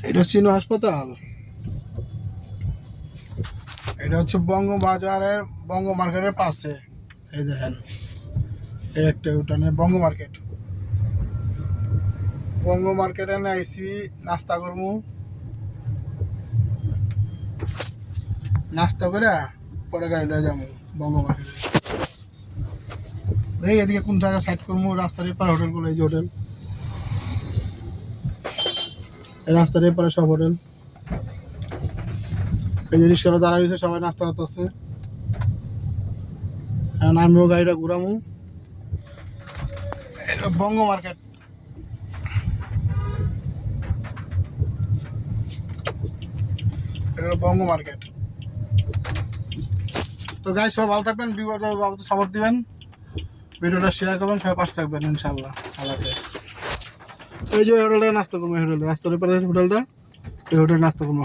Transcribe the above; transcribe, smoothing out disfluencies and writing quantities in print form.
এটা চিনো হাসপাতাল, এটা হচ্ছে বঙ্গবাজারের বঙ্গ মার্কেটের পাশে। এই দেখেন, এই একটা উঠানে বঙ্গ মার্কেট। বঙ্গ মার্কেটে আইসি নাস্তা করবো, নাস্তা করে পরে গাড়িটা যাবো বঙ্গ মার্কেটে। দেখি এদিকে কোন জায়গায় সাইড করবো, রাস্তার এপারে হোটেলগুলো, এই যে হোটেল, এই রাস্তার এপারে সব হোটেল। এই যে রিক্সাটা দাঁড়াইছে, সবাই নাস্তা করতেছে। আমিও গাড়িটা ঘুরামু। এটা বঙ্গ মার্কেট, এটা বঙ্গ মার্কেট। তো গাই সব ভালো থাকবেন, ভিডিওটা সাপোর্ট দিবেন, ভিডিওটা শেয়ার করবেন, সবাই পাশে থাকবেন ইনশাল্লাহ। আল্লাহ হাফেজ। এই যে হোটেলটা নাস্তা করবো, এই হোটেলে রাস্তার উপরে হোটেলটা, এই হোটেলে নাস্তা করবো।